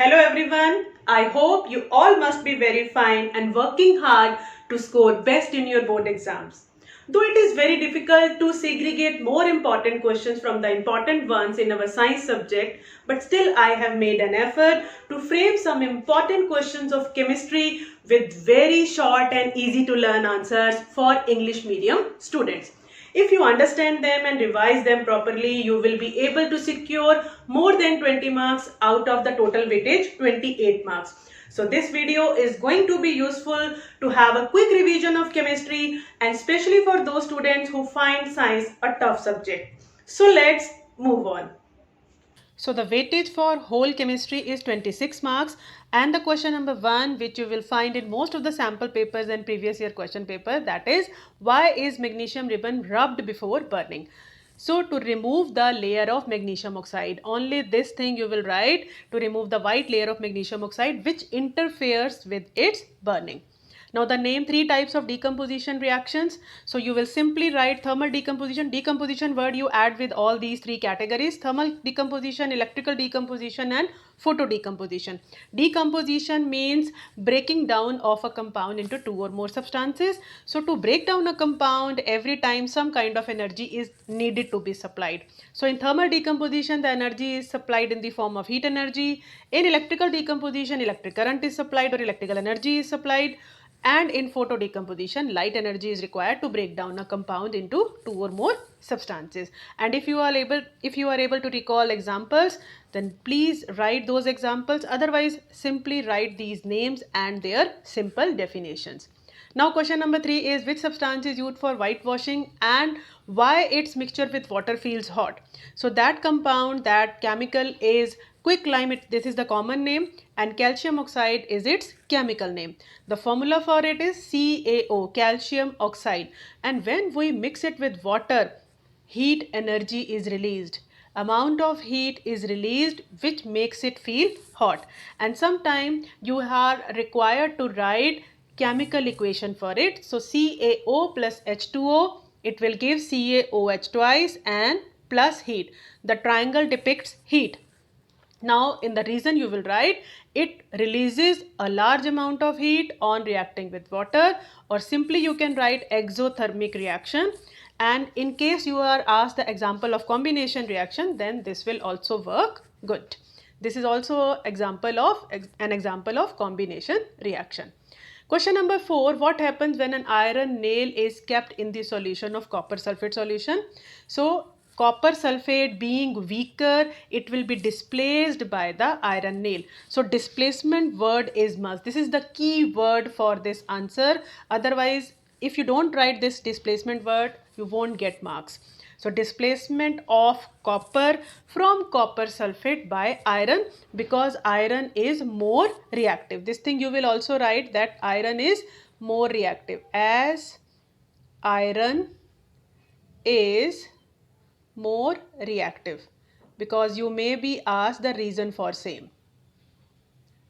Hello everyone, I hope you all must be very fine and working hard to score best in your board exams. Though it is very difficult to segregate more important questions from the important ones in our science subject, but still I have made an effort to frame some important questions of chemistry with very short and easy to learn answers for English medium students. If you understand them and revise them properly, you will be able to secure more than 20 marks out of the total weightage 28 marks. So this video is going to be useful to have a quick revision of chemistry and especially for those students who find science a tough subject. So let's move on. So the weightage for whole chemistry is 26 marks and the question number 1 which you will find in most of the sample papers and previous year question paper, that is, why is magnesium ribbon rubbed before burning? So to remove the layer of magnesium oxide, only this thing you will write, to remove the white layer of magnesium oxide which interferes with its burning. Now the name 3 types of decomposition reactions. So you will simply write thermal decomposition. Decomposition word you add with all these 3 categories: thermal decomposition, electrical decomposition and photo decomposition. Decomposition means breaking down of a compound into 2 or more substances. So to break down a compound, every time some kind of energy is needed to be supplied. So in thermal decomposition, the energy is supplied in the form of heat energy. In electrical decomposition, electric current is supplied or electrical energy is supplied. And in photo decomposition, light energy is required to break down a compound into 2 or more substances. And if you are able to recall examples, then please write those examples. Otherwise, simply write these names and their simple definitions. Now question number 3 is, which substance is used for whitewashing and why its mixture with water feels hot? So that compound, that chemical is quicklime. This is the common name, and calcium oxide is its chemical name. The formula for it is CaO, calcium oxide. And when we mix it with water, heat energy is released. Amount of heat is released which makes it feel hot. And sometimes you are required to write chemical equation for it. So CaO plus H2O, it will give CaOH twice and plus heat. The triangle depicts heat. Now in the reason you will write, it releases a large amount of heat on reacting with water, or simply you can write exothermic reaction. And in case you are asked the example of combination reaction, then this will also work good. This is also an example of combination reaction. Question number 4, what happens when an iron nail is kept in the solution of copper sulfate solution? So copper sulfate being weaker, it will be displaced by the iron nail. So displacement word is must. This is the key word for this answer. Otherwise, if you don't write this displacement word, you won't get marks. So displacement of copper from copper sulfate by iron, because iron is more reactive. This thing you will also write, that iron is more reactive, as iron is more reactive, because you may be asked the reason for same.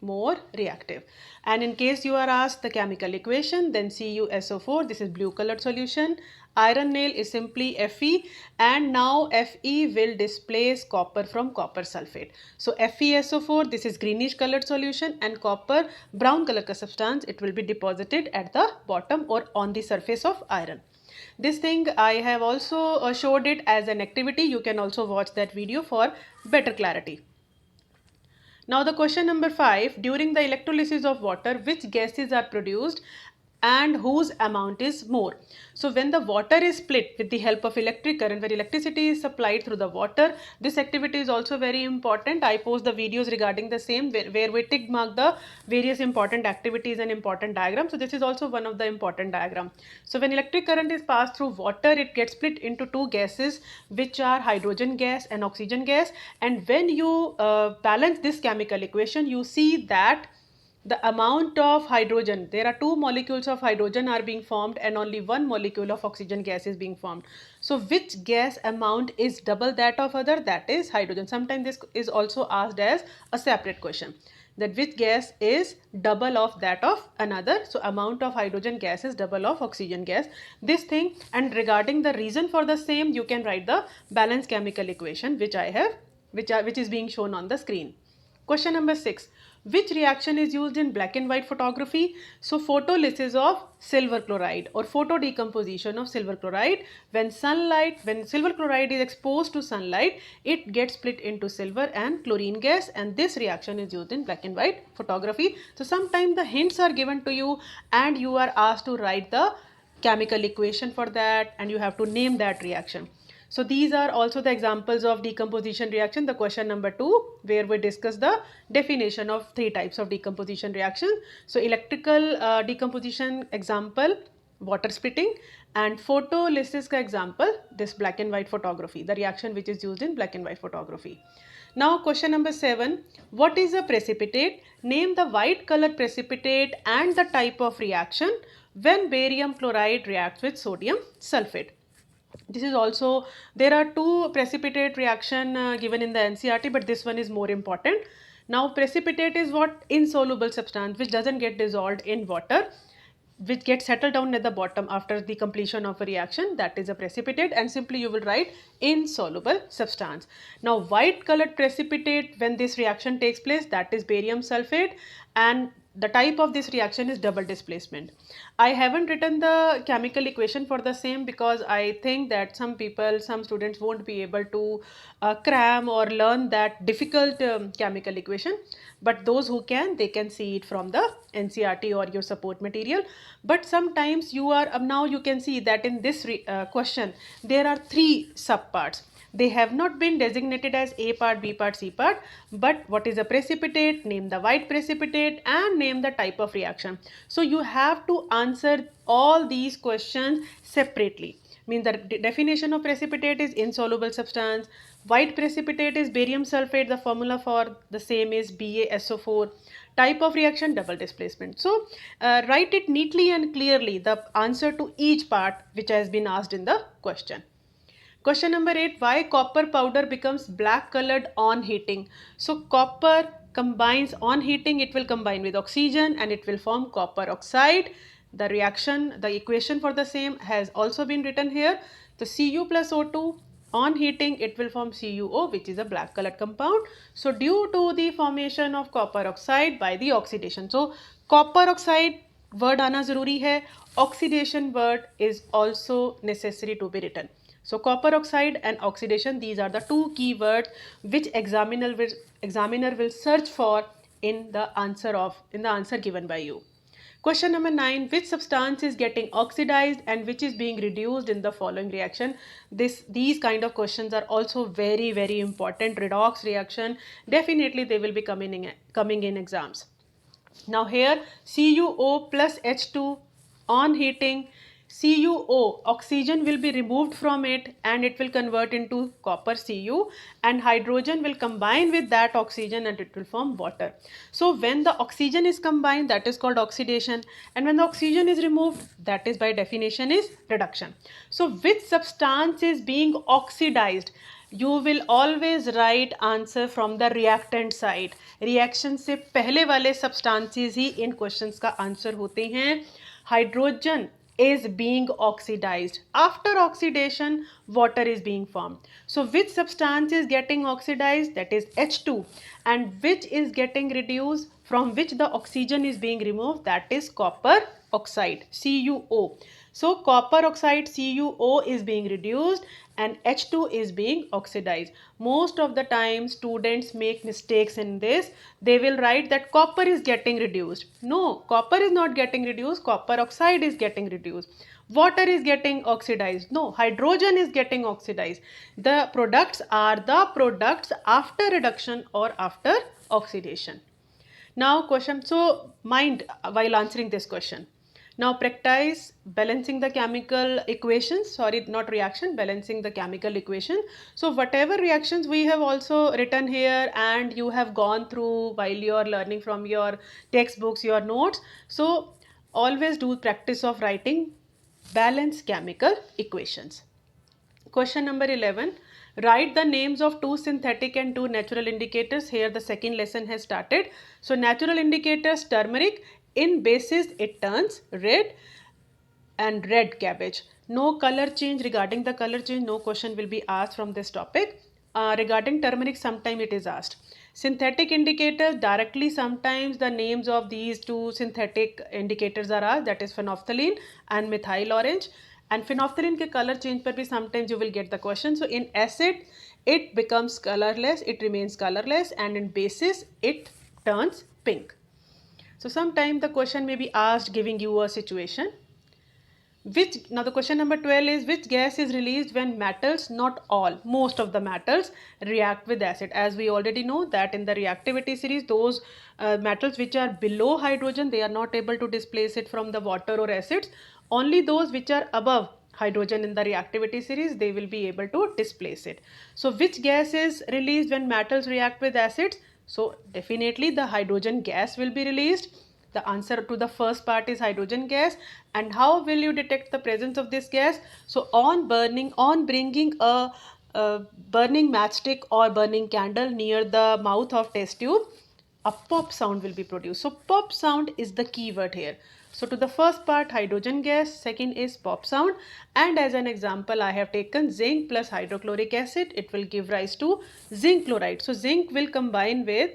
More reactive. And in case you are asked the chemical equation, then CuSO4, this is blue colored solution. Iron nail is simply Fe, and now Fe will displace copper from copper sulfate. So FeSO4, this is greenish colored solution, and copper, brown color ka substance, it will be deposited at the bottom or on the surface of iron. This thing I have also showed it as an activity. You can also watch that video for better clarity. Now the question number 5, during the electrolysis of water, which gases are produced and whose amount is more? So when the water is split with the help of electric current, where electricity is supplied through the water, this activity is also very important. I post the videos regarding the same where we tick mark the various important activities and important diagrams. So this is also one of the important diagram. So when electric current is passed through water, it gets split into 2 gases, which are hydrogen gas and oxygen gas. And when you balance this chemical equation, you see that the amount of hydrogen, there are 2 molecules of hydrogen are being formed and only 1 molecule of oxygen gas is being formed. So which gas amount is double that of other? That is hydrogen. Sometimes this is also asked as a separate question, that which gas is double of that of another. So amount of hydrogen gas is double of oxygen gas. This thing, and regarding the reason for the same, you can write the balanced chemical equation which I have, which is being shown on the screen. Question number 6. Which reaction is used in black and white photography? So photolysis of silver chloride or photo decomposition of silver chloride. When silver chloride is exposed to sunlight, it gets split into silver and chlorine gas, and this reaction is used in black and white photography. So sometimes the hints are given to you and you are asked to write the chemical equation for that, and you have to name that reaction. So these are also the examples of decomposition reaction. The question number 2, where we discuss the definition of 3 types of decomposition reaction. So electrical decomposition example, water splitting, and photolysis ka example, this black and white photography, the reaction which is used in black and white photography. Now question number 7, what is a precipitate? Name the white colored precipitate and the type of reaction when barium chloride reacts with sodium sulfate. This is also, there are 2 precipitate reaction given in the NCERT, but this one is more important. Now precipitate is what? Insoluble substance which doesn't get dissolved in water, which gets settled down at the bottom after the completion of a reaction. That is a precipitate, and simply you will write insoluble substance. Now white colored precipitate, when this reaction takes place, that is barium sulfate, and the type of this reaction is double displacement. I haven't written the chemical equation for the same because I think that some students won't be able to cram or learn that difficult chemical equation. But those who can, they can see it from the NCERT or your support material. But sometimes you are, now you can see that in this question, there are 3 subparts. They have not been designated as A part, B part, C part, but what is a precipitate, name the white precipitate and name the type of reaction. So you have to answer all these questions separately. Means the definition of precipitate is insoluble substance, white precipitate is barium sulfate, the formula for the same is BaSO4, type of reaction double displacement. So write it neatly and clearly, the answer to each part which has been asked in the question. Question number 8, why copper powder becomes black colored on heating? So copper combines on heating, it will combine with oxygen and it will form copper oxide. The reaction, the equation for the same has also been written here. The Cu plus O2, on heating it will form CuO, which is a black colored compound. So due to the formation of copper oxide by the oxidation. So copper oxide word आना जरूरी है, oxidation word is also necessary to be written. So copper oxide and oxidation, these are the 2 key words which examiner will search for in the answer given by you. Question number 9, which substance is getting oxidized and which is being reduced in the following reaction? These kind of questions are also very, very important. Redox reaction, definitely they will be coming in exams. Now here CuO plus H2 on heating, CuO, oxygen will be removed from it and it will convert into copper Cu, and hydrogen will combine with that oxygen and it will form water. So when the oxygen is combined, that is called oxidation, and when the oxygen is removed, that is by definition is reduction. So which substance is being oxidized? You will always write answer from the reactant side. Reaction से पहले वाले substances ही इन questions का answer होते हैं. Hydrogen is being oxidized. After oxidation, water is being formed. So which substance is getting oxidized? That is H2. And which is getting reduced? From which the oxygen is being removed? That is copper oxide, CuO. So copper oxide, CuO is being reduced and H2 is being oxidized. Most of the time students make mistakes in this. They will write that copper is getting reduced. No, copper is not getting reduced. Copper oxide is getting reduced. Water is getting oxidized. No, hydrogen is getting oxidized. The products are the products after reduction or after oxidation. Now question, so mind while answering this question. Now practice balancing the chemical equations, sorry, not reaction, balancing the chemical equation. So whatever reactions we have also written here and you have gone through while you are learning from your textbooks, your notes. So always do practice of writing balanced chemical equations. Question number 11. Write the names of 2 synthetic and 2 natural indicators. Here the second lesson has started. So natural indicators, turmeric. In basis it turns red, and red cabbage. No color change. Regarding the color change, no question will be asked from this topic. Regarding turmeric, sometime it is asked. Synthetic indicators, directly sometimes the names of these two synthetic indicators are asked, that is phenolphthalein and methyl orange. And phenolphthalein ke color change par bhi sometimes you will get the question. So in acid it becomes colorless, it remains colorless, and in bases it turns pink. So sometimes the question may be asked giving you a situation. Now the question number 12 is, which gas is released when metals, not all, most of the metals react with acid? As we already know that in the reactivity series, those metals which are below hydrogen, they are not able to displace it from the water or acids. Only those which are above hydrogen in the reactivity series, they will be able to displace it. So which gas is released when metals react with acids? So definitely the hydrogen gas will be released. The answer to the first part is hydrogen gas. And how will you detect the presence of this gas? So on bringing a burning matchstick or burning candle near the mouth of test tube, a pop sound will be produced. So pop sound is the key word here. So to the first part, hydrogen gas, second is pop sound, and as an example I have taken zinc plus hydrochloric acid. It will give rise to zinc chloride. So zinc will combine with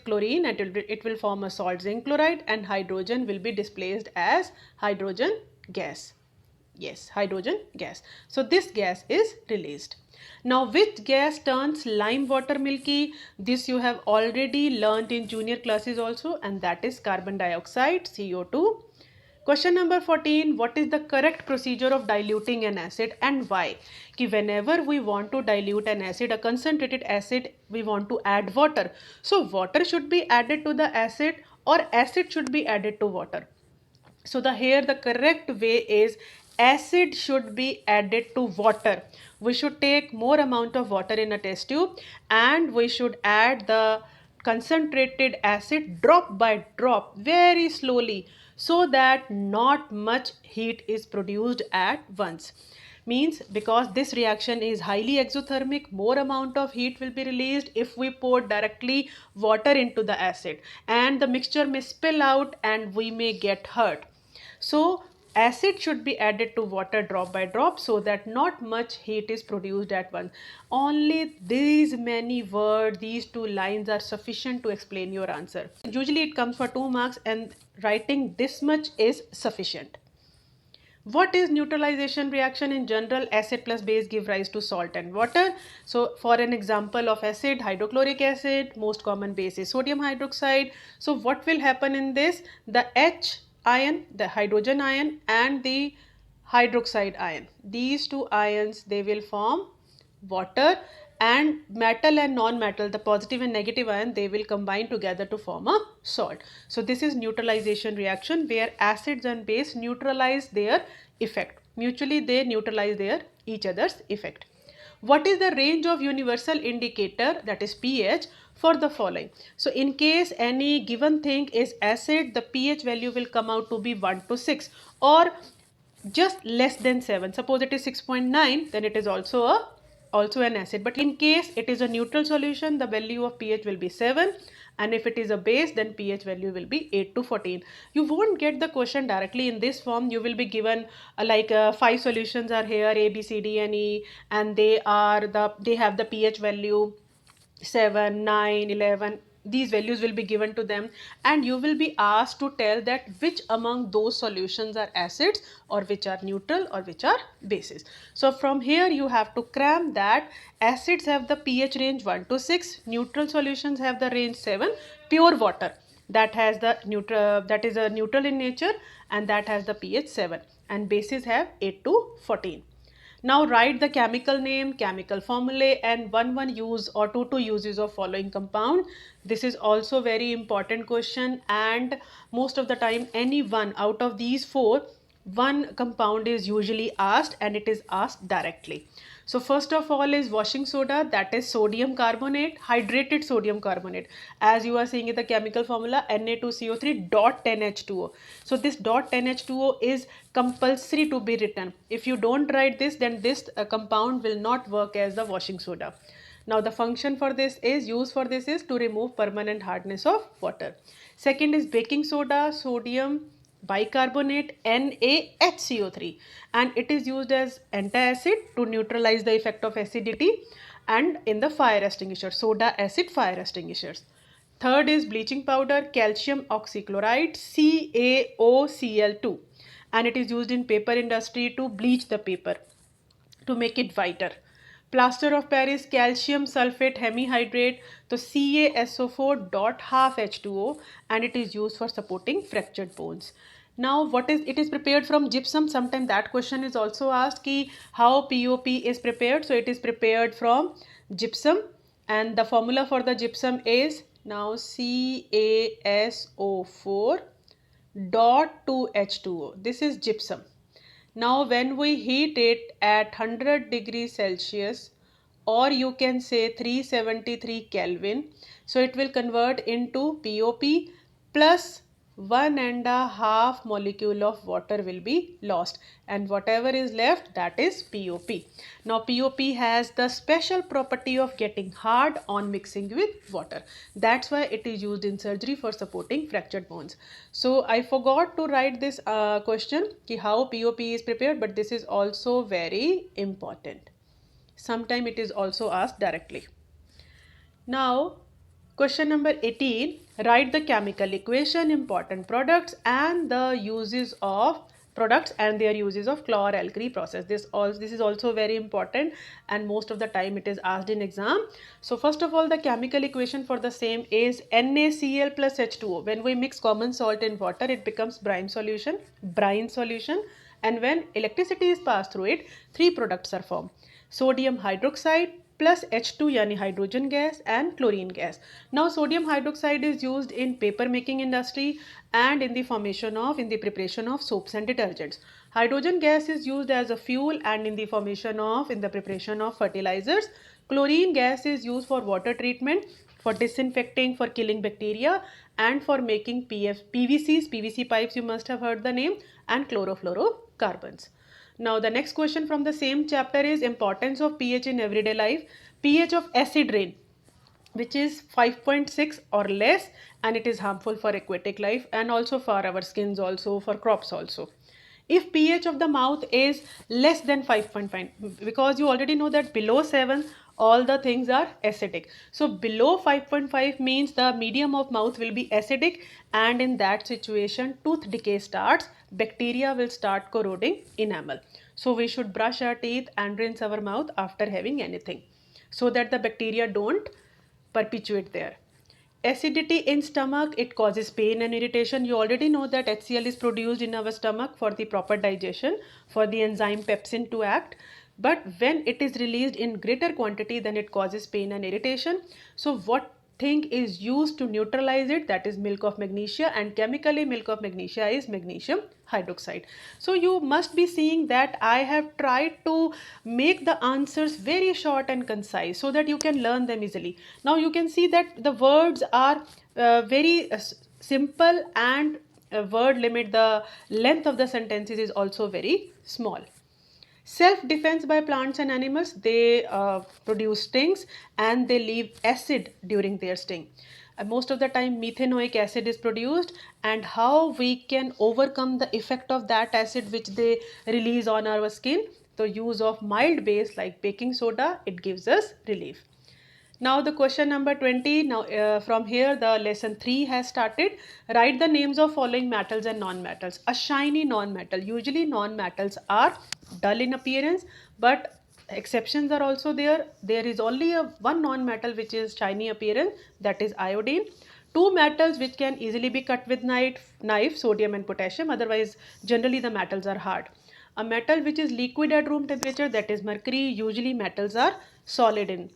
chlorine and it will form a salt zinc chloride, and hydrogen will be displaced as hydrogen gas. Yes, hydrogen gas. So this gas is released. Now which gas turns lime water milky? This you have already learnt in junior classes also, and that is carbon dioxide, CO2. Question number 14, what is the correct procedure of diluting an acid and why? Ki whenever we want to dilute an acid, a concentrated acid, we want to add water. So water should be added to the acid or acid should be added to water. So here the correct way is acid should be added to water. We should take more amount of water in a test tube and we should add the concentrated acid drop by drop very slowly so that not much heat is produced at once. Means because this reaction is highly exothermic, more amount of heat will be released if we pour directly water into the acid, and the mixture may spill out and we may get hurt. So acid should be added to water drop by drop so that not much heat is produced at once. Only these many words, these two lines are sufficient to explain your answer. Usually it comes for 2 marks and writing this much is sufficient. What is neutralization reaction? In general, acid plus base give rise to salt and water. So for an example of acid, hydrochloric acid, most common base is sodium hydroxide. So what will happen in this? The H ion, the hydrogen ion and the hydroxide ion, these two ions, they will form water, and metal and non-metal, the positive and negative ion, they will combine together to form a salt. So this is neutralization reaction where acids and base neutralize their effect. Mutually they neutralize their each other's effect. What is the range of universal indicator, that is pH, for the following? So in case any given thing is acid, the pH value will come out to be 1 to 6 or just less than 7. Suppose it is 6.9, then it is also an acid. But in case it is a neutral solution, the value of pH will be 7, and if it is a base, then pH value will be 8 to 14. You won't get the question directly in this form. You will be given 5 solutions are here, A, B, C, D and E, and they have the pH value 7, 9, 11. These values will be given to them and you will be asked to tell that which among those solutions are acids or which are neutral or which are bases. So from here you have to cram that acids have the pH range 1 to 6, neutral solutions have the range 7, pure water that has the that is a neutral in nature and that has the pH 7, and bases have 8 to 14. Now write the chemical name, chemical formulae and one use or two uses of following compound. This is also very important question, and most of the time any one out of these 4, one compound is usually asked and it is asked directly. So first of all is washing soda, that is sodium carbonate, hydrated sodium carbonate. As you are seeing in the chemical formula, Na2CO3 dot 10H2O. So this dot 10H2O is compulsory to be written. If you don't write this, then this compound will not work as the washing soda. Now the function for this is, to remove permanent hardness of water. Second is baking soda, sodium bicarbonate, NaHCO3, and it is used as antacid to neutralize the effect of acidity. and in the fire extinguisher, soda acid fire extinguishers. Third is bleaching powder, calcium oxychloride, CaOCl2, and it is used in paper industry to bleach the paper to make it whiter. Plaster of Paris, calcium sulfate hemihydrate, so CaSO4 dot half H2O, and it is used for supporting fractured bones. Now, what is it is prepared from gypsum? Sometimes that question is also asked ki how POP is prepared. So it is prepared from gypsum, and the formula for the gypsum is now CaSO4 dot 2H2O. This is gypsum. Now when we heat it at 100 degrees Celsius, or you can say 373 Kelvin, so it will convert into POP plus 1.5 molecule of water will be lost, and whatever is left, that is POP. Now POP has the special property of getting hard on mixing with water. That's why it is used in surgery for supporting fractured bones. So I forgot to write this question ki how POP is prepared, but this is also very important. Sometime it is also asked directly. Now, question number 18, write the chemical equation, important products and the uses of products and their uses of chlor-alkali process. This is also very important, and most of the time it is asked in exam. So first of all, the chemical equation for the same is NaCl plus H2O. When we mix common salt in water, it becomes brine solution, and when electricity is passed through it, three products are formed: sodium hydroxide plus H2 yani hydrogen gas and chlorine gas. Now sodium hydroxide is used in paper making industry and in the preparation of soaps and detergents. Hydrogen gas is used as a fuel and in the preparation of fertilizers. Chlorine gas is used for water treatment, for disinfecting, for killing bacteria, and for making PVC pipes, you must have heard the name, and chlorofluorocarbons. Now the next question from the same chapter is importance of pH in everyday life. pH of acid rain, which is 5.6 or less, and it is harmful for aquatic life and also for our skins, also for crops also. If pH of the mouth is less than 5.5, because you already know that below 7 all the things are acidic. So below 5.5 means the medium of mouth will be acidic, and in that situation tooth decay starts, bacteria will start corroding enamel. So we should brush our teeth and rinse our mouth after having anything, so that the bacteria don't perpetuate there. Acidity in stomach, it causes pain and irritation. You already know that HCl is produced in our stomach for the proper digestion, for the enzyme pepsin to act. But when it is released in greater quantity, then it causes pain and irritation. So what thing is used to neutralize it? That is milk of magnesia, and chemically milk of magnesia is magnesium hydroxide. So you must be seeing that I have tried to make the answers very short and concise so that you can learn them easily. Now you can see that the words are very simple, and word limit, the length of the sentences is also very small. Self-defense by plants and animals, they produce stings and they leave acid during their sting. Most of the time methanoic acid is produced, and how we can overcome the effect of that acid which they release on our skin. The use of mild base like baking soda, it gives us relief. Now the question number 20, now from here the lesson 3 has started. Write the names of following metals and non-metals. A shiny non-metal. Usually non-metals are dull in appearance, but exceptions are also there. There is only one non-metal which is shiny appearance, that is iodine. Two metals which can easily be cut with knife, sodium and potassium. Otherwise generally the metals are hard. A metal which is liquid at room temperature, that is mercury. Usually metals are solid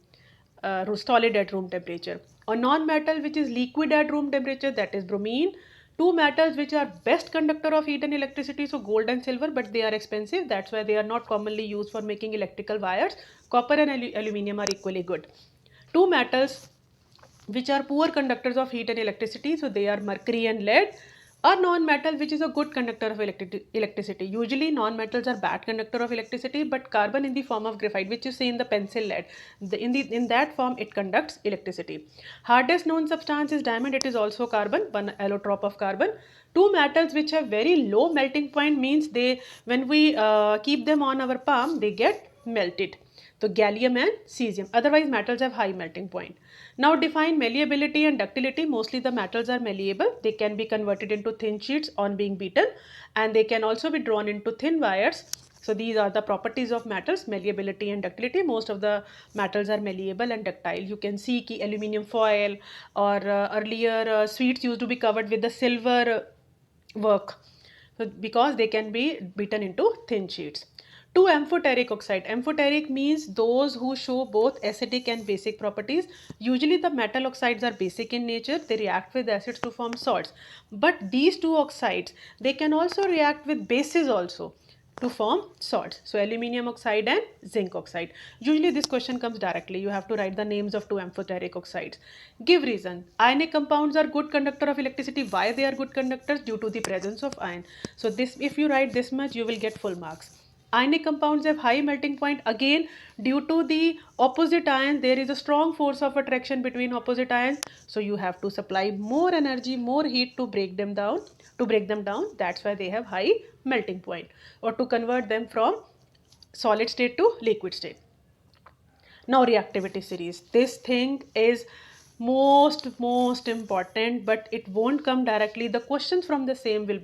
at room temperature. A non-metal which is liquid at room temperature, that is bromine. Two metals which are best conductor of heat and electricity, so gold and silver, but they are expensive, that's why they are not commonly used for making electrical wires. Copper and aluminium are equally good. Two metals which are poor conductors of heat and electricity, so they are mercury and lead. A non-metal which is a good conductor of electricity. Usually non-metals are bad conductor of electricity, but carbon in the form of graphite, which you see in the pencil lead, in that form it conducts electricity. Hardest known substance is diamond, it is also carbon, one allotrope of carbon. Two metals which have very low melting point means they, when we keep them on our palm, they get melted. So gallium and cesium. Otherwise metals have high melting point. Now define malleability and ductility. Mostly the metals are malleable. They can be converted into thin sheets on being beaten, and they can also be drawn into thin wires. So these are the properties of metals, malleability and ductility. Most of the metals are malleable and ductile. You can see ki aluminium foil or earlier sweets used to be covered with the silver work, so because they can be beaten into thin sheets. 2 amphoteric oxide. Amphoteric means those who show both acidic and basic properties. Usually the metal oxides are basic in nature. They react with acids to form salts. But these two oxides, they can also react with bases also to form salts. So aluminium oxide and zinc oxide. Usually this question comes directly. You have to write the names of two amphoteric oxides. Give reason. Ionic compounds are good conductor of electricity. Why they are good conductors? Due to the presence of iron. So this, if you write this much, you will get full marks. Ionic compounds have high melting point. Again, due to the opposite ions, there is a strong force of attraction between opposite ions. So you have to supply more energy, more heat to break them down. That's why they have high melting point, or to convert them from solid state to liquid state. Now reactivity series. This thing is most important, but it won't come directly. The questions from the same will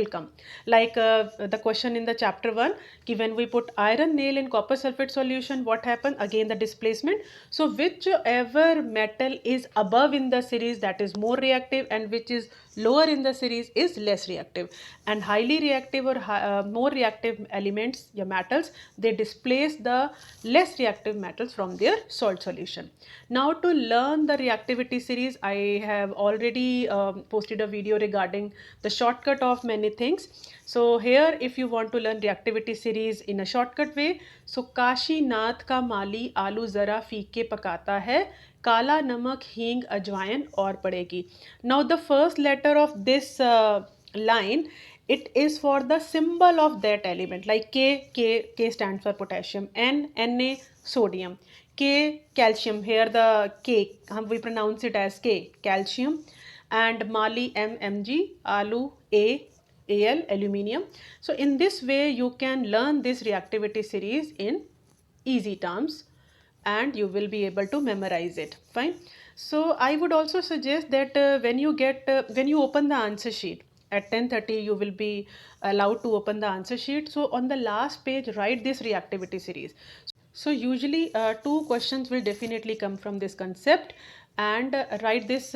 come like the question in the chapter 1 ki when we put iron nail in copper sulfate solution, what happened? Again the displacement. So whichever metal is above in the series, that is more reactive, and which is lower in the series is less reactive. And highly reactive or more reactive elements, your metals, they displace the less reactive metals from their salt solution. Now to learn the reactivity series, I have already posted a video regarding the shortcut of many things. So here if you want to learn reactivity series in a shortcut way, so Kashinath का माली आलू ज़रा फीके पकाता है, काला नमक हींग अजवाइन और पड़ेगी. Now the first letter of this line, it is for the symbol of that element, like K stands for potassium, Na sodium, K calcium. Here the K, we pronounce it as K, calcium, and Mali Mg, Alu Al, aluminium. So in this way you can learn this reactivity series in easy terms, and you will be able to memorize it. Fine. So I would also suggest that when you open the answer sheet at 10:30, you will be allowed to open the answer sheet. So on the last page, write this reactivity series. So usually 2 questions will definitely come from this concept, and write this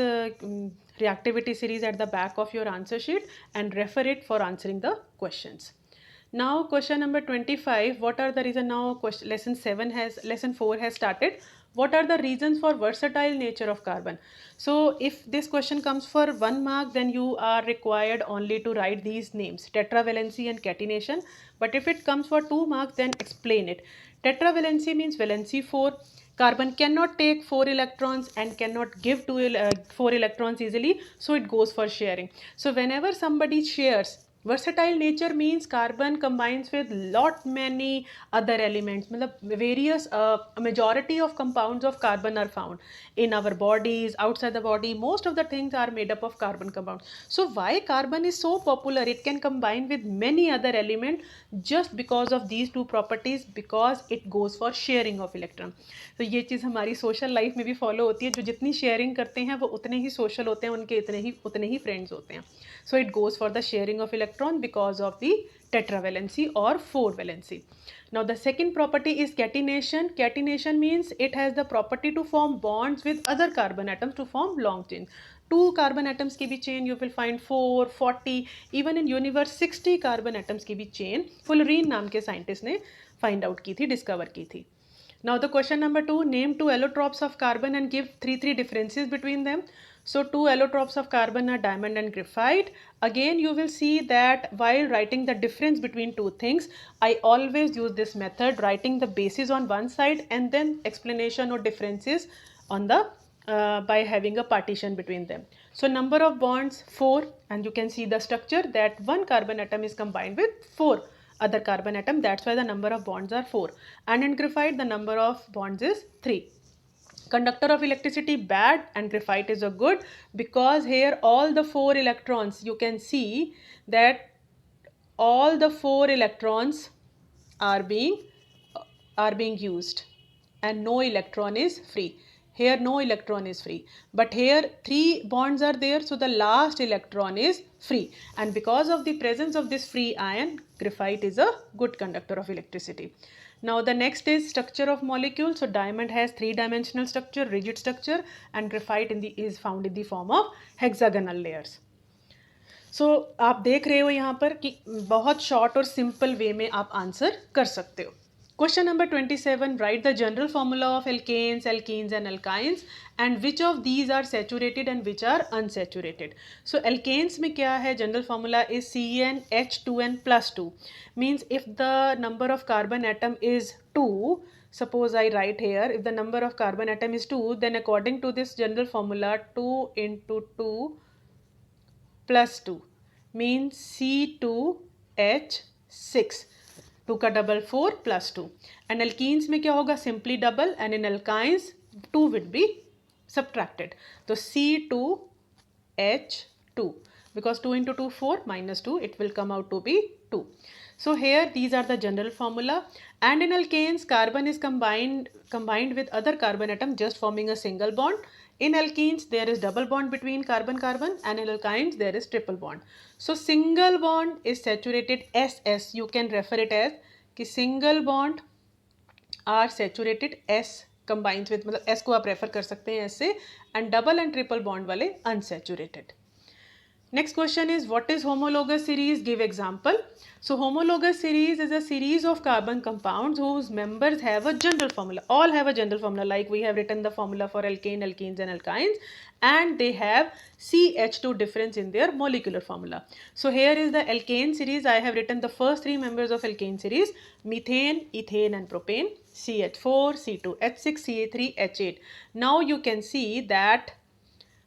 reactivity series at the back of your answer sheet and refer it for answering the questions. Now question number 25, what are the reasons? Now lesson 4 has started. What are the reasons for versatile nature of carbon? So if this question comes for 1 mark, then you are required only to write these names, tetravalency and catenation. But if it comes for 2 marks, then explain it. Tetravalency means valency 4. Carbon cannot take 4 electrons and cannot give 4 electrons easily, so it goes for sharing. So whenever somebody shares, versatile nature means carbon combines with lot many other elements. Various majority of compounds of carbon are found in our bodies, outside the body. Most of the things are made up of carbon compounds. So why carbon is so popular? It can combine with many other elements just because of these two properties, because it goes for sharing of electron. तो ये चीज़ हमारी social life में भी follow होती है. जो जितनी sharing करते हैं वो उतने ही सोशल होते हैं, उनके उतने ही फ्रेंड्स होते हैं. So it goes for the sharing of electron because of the tetravalency or 4 valency. Now the second property is catenation. Catenation means it has the property to form bonds with other carbon atoms to form long chains. 2 carbon atoms की भी chain you will find 4, 40, even in universe 60 carbon atoms की भी chain fullerene नाम के scientist ने find out की थी, discover की थी. Now the question number 2, name 2 allotropes of carbon and give 3 differences between them. So 2 allotropes of carbon are diamond and graphite. Again you will see that while writing the difference between 2 things, I always use this method, writing the bases on one side and then explanation or differences on the by having a partition between them. So number of bonds 4, and you can see the structure that one carbon atom is combined with 4 other carbon atom. That's why the number of bonds are 4. And in graphite the number of bonds is 3. Conductor of electricity bad and graphite is a good, because here all the 4 electrons, you can see that all the 4 electrons are being used. and no electron is free. Here no electron is free, but here 3 bonds are there, so the last electron is free, and because of the presence of this free ion, graphite is a good conductor of electricity. Now the next is structure of molecule. So diamond has 3-dimensional structure, rigid structure, and graphite is found in the form of hexagonal layers. So आप देख रहे हो यहाँ पर कि बहुत short और simple way में आप आंसर कर सकते हो. Question number 27, write the general formula of alkanes, alkenes and alkynes and which of these are saturated and which are unsaturated. So alkanes में क्या है, general formula is CnH2n plus 2. Means if the number of carbon atom is 2, suppose I write here, if the number of carbon atom is 2, then according to this general formula 2 into 2 plus 2 means C2H6. 2 का double 4 plus 2. And alkenes में क्या होगा, simply double, and in alkynes 2 will be subtracted. So C2H2, because 2 into 2 4 minus 2, it will come out to be 2. So here these are the general formula, and in alkanes carbon is combined with other carbon atom just forming a single bond. In alkenes there is double bond between carbon-carbon, and in alkynes there is triple bond. So single bond is saturated SS. You can refer it as कि single bond are saturated S combines with, मतलब S को आप refer कर सकते हैं S से, and double and triple bond वाले unsaturated. Next question is, what is homologous series? Give example. So homologous series is a series of carbon compounds whose members have a general formula. All have a general formula, like we have written the formula for alkane, alkenes and alkynes, and they have CH2 difference in their molecular formula. So here is the alkane series. I have written the first 3 members of alkane series: methane, ethane and propane, CH4, C2H6, CH3H8. Now you can see that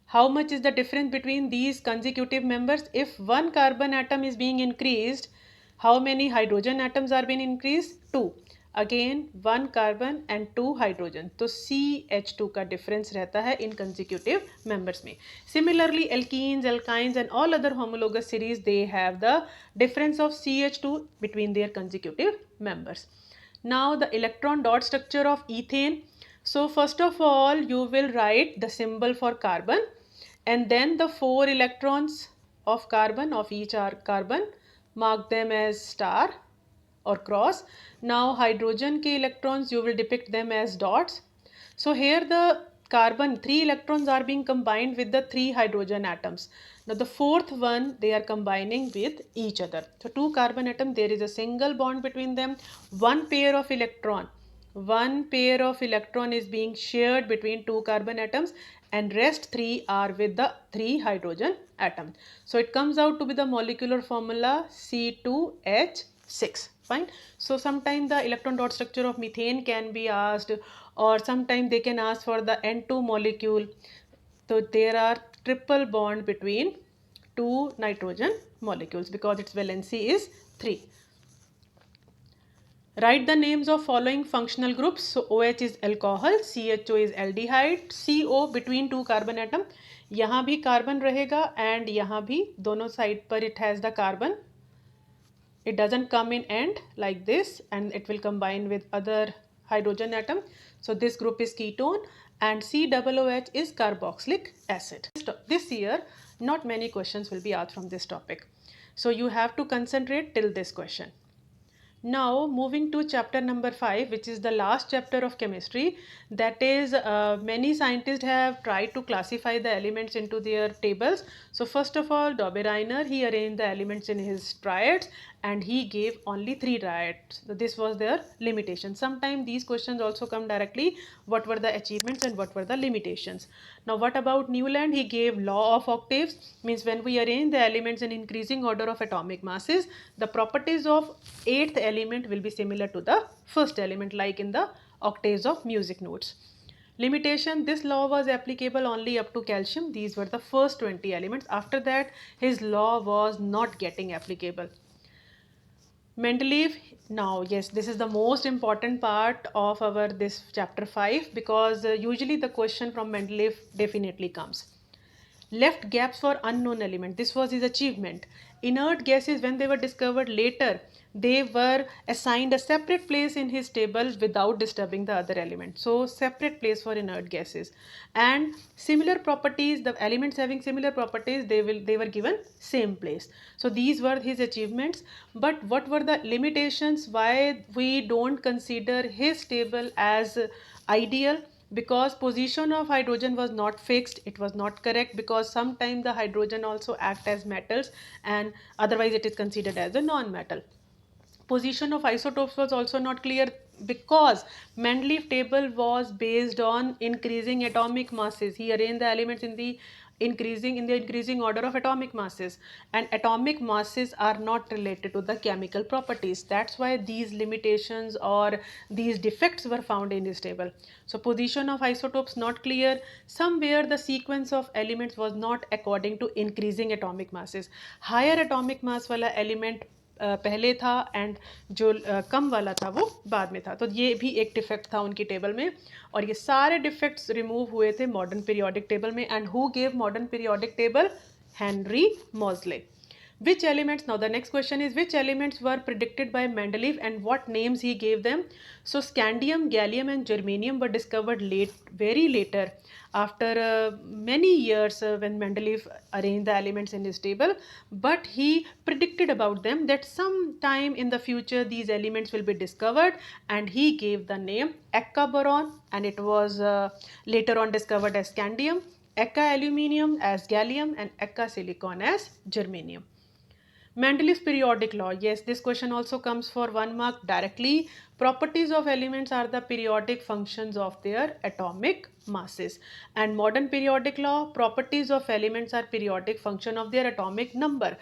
how much is the difference between these consecutive members. If one carbon atom is being increased, how many hydrogen atoms are being increased? 2. Again 1 carbon and 2 hydrogen. तो CH2 का difference रहता है in consecutive members में. Similarly, alkenes, alkynes and all other homologous series, they have the difference of CH2 between their consecutive members. Now the electron dot structure of ethane. So first of all you will write the symbol for carbon, and then the 4 electrons of carbon of each carbon, mark them as star or cross. Now hydrogen ke electrons you will depict them as dots. So here the carbon 3 electrons are being combined with the 3 hydrogen atoms. Now the 4th one they are combining with each other. So 2 carbon atom, there is a single bond between them. One pair of electron is being shared between 2 carbon atoms, and rest 3 are with the 3 hydrogen atom. So it comes out to be the molecular formula C2H6. Fine. So sometime the electron dot structure of methane can be asked, or sometime they can ask for the N2 molecule. So there are triple bond between 2 nitrogen molecules because its valency is 3. Write the names of following functional groups. So OH is alcohol, CHO is aldehyde, CO between 2 carbon atom. यहाँ भी carbon रहेगा and यहाँ भी दोनों side पर it has the carbon. It doesn't come in end like this, and it will combine with other hydrogen atom. So this group is ketone, and COOH is carboxylic acid. This year not many questions will be asked from this topic, so you have to concentrate till this question. Now moving to chapter number 5, which is the last chapter of chemistry. That is, many scientists have tried to classify the elements into their tables. So first of all, Dobereiner, he arranged the elements in his triads, and he gave only 3 triads. So this was their limitation. Sometimes these questions also come directly, what were the achievements and what were the limitations. Now what about Newland? He gave law of octaves, means when we arrange the elements in increasing order of atomic masses, the properties of 8th element will be similar to the first element, like in the octaves of music notes. Limitation, this law was applicable only up to calcium. These were the first 20 elements. After that his law was not getting applicable. Mendeleev, now yes, this is the most important part of our this chapter 5, because usually the question from Mendeleev definitely comes. left gaps for unknown element. This was his achievement. Inert gases, when they were discovered later, they were assigned a separate place in his table without disturbing the other element. So separate place for inert gases. And similar properties, the elements having similar properties, they were given same place. So these were his achievements. But what were the limitations? Why we don't consider his table as ideal? Because position of hydrogen was not fixed, it was not correct, because sometimes the hydrogen also act as metals, and otherwise it is considered as a non-metal. Position of isotopes was also not clear, because Mendeleev table was based on increasing atomic masses. He arranged the elements in the increasing order of atomic masses, and atomic masses are not related to the chemical properties. That's why these limitations or these defects were found in this table. So position of isotopes not clear. Somewhere the sequence of elements was not according to increasing atomic masses. Higher atomic mass wala element पहले था, and जो कम वाला था वो बाद में था. तो ये भी एक डिफेक्ट था उनकी टेबल में, और ये सारे डिफेक्ट्स रिमूव हुए थे मॉडर्न पीरियोडिक टेबल में. And who gave modern periodic table? Henry Moseley. Which elements, now the next question is, which elements were predicted by Mendeleev and what names he gave them? So scandium, gallium and germanium were discovered very later, after many years, when Mendeleev arranged the elements in his table. But he predicted about them that sometime in the future these elements will be discovered, and he gave the name Eka boron, and it was later on discovered as scandium, Eka aluminium as gallium, and Eka silicon as germanium. Mendeleev's periodic law. Yes, this question also comes for 1 mark directly. Properties of elements are the periodic functions of their atomic masses. And modern periodic law, properties of elements are periodic function of their atomic number.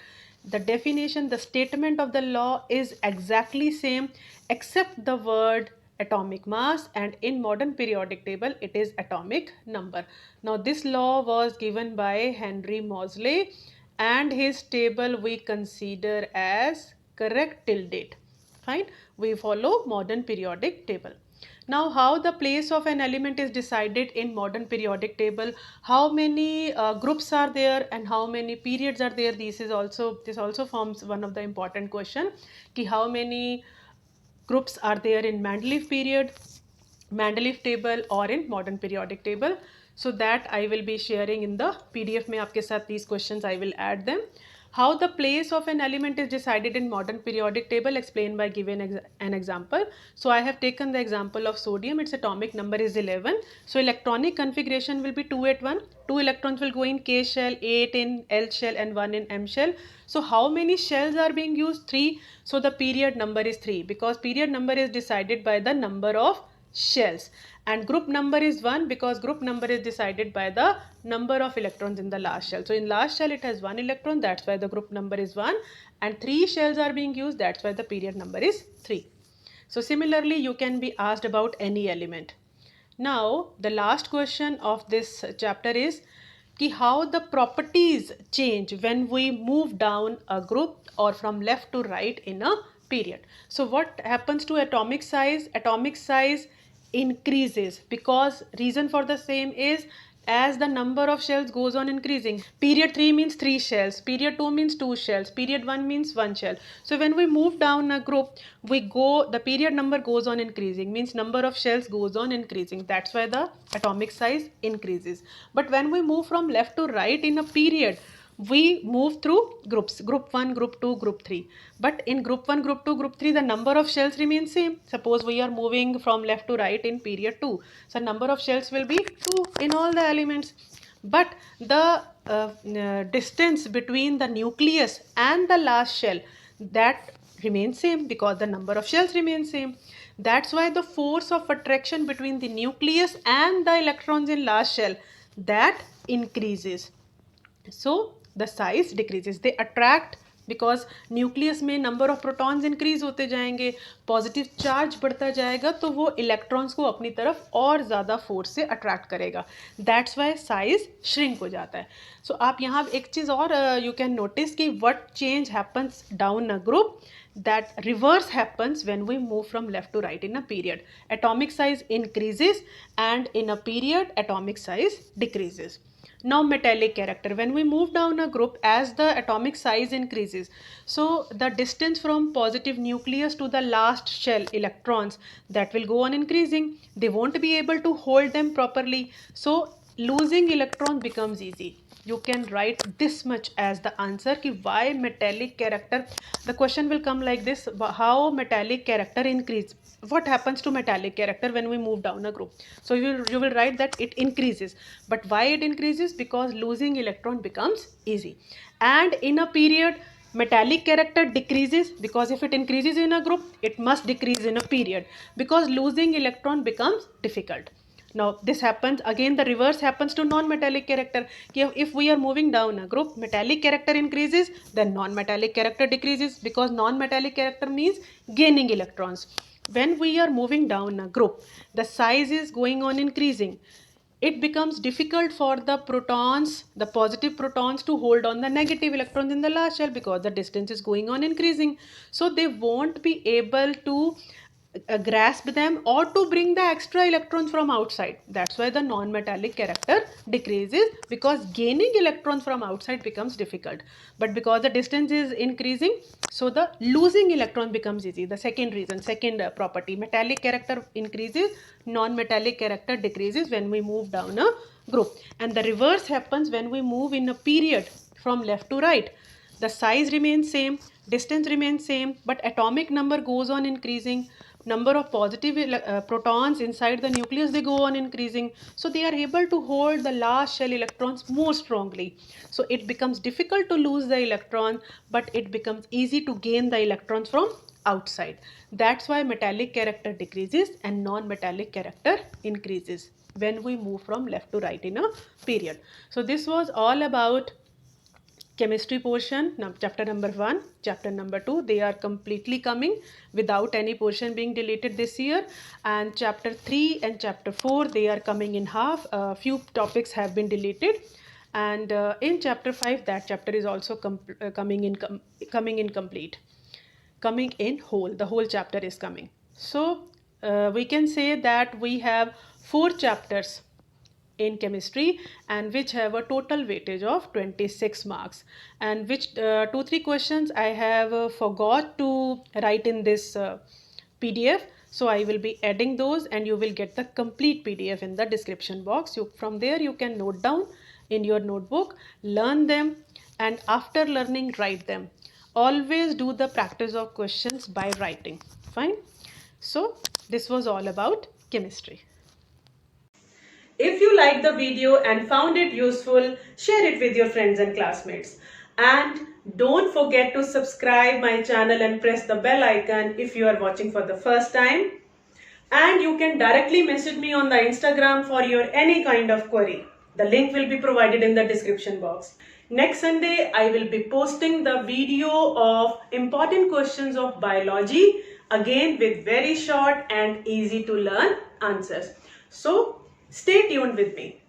The definition, the statement of the law is exactly same except the word atomic mass, and in modern periodic table it is atomic number. Now this law was given by Henry Moseley, and his table we consider as correct till date. Fine, we follow modern periodic table. Now how the place of an element is decided in modern periodic table, how many groups are there and how many periods are there, this also forms one of the important question, ki how many groups are there in Mendeleev period, Mendeleev table, or in modern periodic table. So that I will be sharing in the PDF में आपके साथ these questions I will add them. How the place of an element is decided in modern periodic table, explained by giving an example. So I have taken the example of sodium. Its atomic number is 11. So electronic configuration will be 281. 2 electrons will go in K shell, 8 in L shell and 1 in M shell. So how many shells are being used? 3. So the period number is 3, because period number is decided by the number of shells, and group number is 1 because group number is decided by the number of electrons in the last shell. So in last shell it has 1 electron, that's why the group number is 1, and 3 shells are being used, that's why the period number is 3. So similarly you can be asked about any element. Now the last question of this chapter is कि how the properties change when we move down a group or from left to right in a period. So what happens to atomic size? Atomic size increases, because reason for the same is as the number of shells goes on increasing. Period 3 means 3 shells, period 2 means 2 shells, period 1 means 1 shell. So when we move down a group, the period number goes on increasing, means number of shells goes on increasing. That's why the atomic size increases. But when we move from left to right in a period, we move through groups, group 1, group 2, group 3. But in group 1, group 2, group 3, the number of shells remains same. Suppose we are moving from left to right in period 2. So number of shells will be 2 in all the elements. But the distance between the nucleus and the last shell, that remains same because the number of shells remains same. That's why the force of attraction between the nucleus and the electrons in last shell, that increases. So the size decreases. They attract because nucleus में number of protons increase होते जाएंगे, positive charge बढ़ता जाएगा, तो वो electrons को अपनी तरफ और ज़्यादा force से attract करेगा. That's why size shrink हो जाता है. So आप यहाँ एक चीज़ और you can notice कि what change happens down a group, that reverse happens when we move from left to right in a period. Atomic size increases and in a period atomic size decreases. Now metallic character, when we move down a group, as the atomic size increases, so the distance from positive nucleus to the last shell electrons, that will go on increasing. They won't be able to hold them properly, so losing electron becomes easy. You can write this much as the answer ki why metallic character. The question will come like this: how metallic character increase? What happens to metallic character when we move down a group? So you will write that it increases. But why it increases? Because losing electron becomes easy. And in a period, metallic character decreases, because if it increases in a group, it must decrease in a period, because losing electron becomes difficult. Now this happens again, the reverse happens to non-metallic character. If we are moving down a group, metallic character increases, then non-metallic character decreases, because non-metallic character means gaining electrons. When we are moving down a group, the size is going on increasing. It becomes difficult for the protons, the positive protons, to hold on the negative electrons in the last shell, because the distance is going on increasing. So they won't be able to grasp them or to bring the extra electrons from outside. That's why the non-metallic character decreases, because gaining electrons from outside becomes difficult. But because the distance is increasing, so the losing electron becomes easy. The second reason, second property, metallic character increases, non-metallic character decreases when we move down a group. And the reverse happens when we move in a period from left to right. The size remains same, distance remains same, but atomic number goes on increasing. Number of positive protons inside the nucleus, they go on increasing, so they are able to hold the last shell electrons more strongly. So it becomes difficult to lose the electron, but it becomes easy to gain the electrons from outside. That's why metallic character decreases and non-metallic character increases when we move from left to right in a period. So this was all about chemistry portion. Now chapter number 1, chapter number 2, they are completely coming without any portion being deleted this year. And chapter 3 and chapter 4, they are coming in half. Few topics have been deleted. And in chapter 5, that chapter is also coming in complete, coming in whole. The whole chapter is coming. So we can say that we have 4 chapters in chemistry, and which have a total weightage of 26 marks, and which 2-3 questions I have forgot to write in this PDF. So I will be adding those, and you will get the complete PDF in the description box. From there you can note down in your notebook, learn them, and after learning, write them. Always do the practice of questions by writing. Fine. So this was all about chemistry. If you liked the video and found it useful, share it with your friends and classmates. And don't forget to subscribe my channel and press the bell icon if you are watching for the first time. And you can directly message me on the Instagram for your any kind of query. The link will be provided in the description box. Next Sunday, I will be posting the video of important questions of biology, again with very short and easy to learn answers. So stay tuned with me.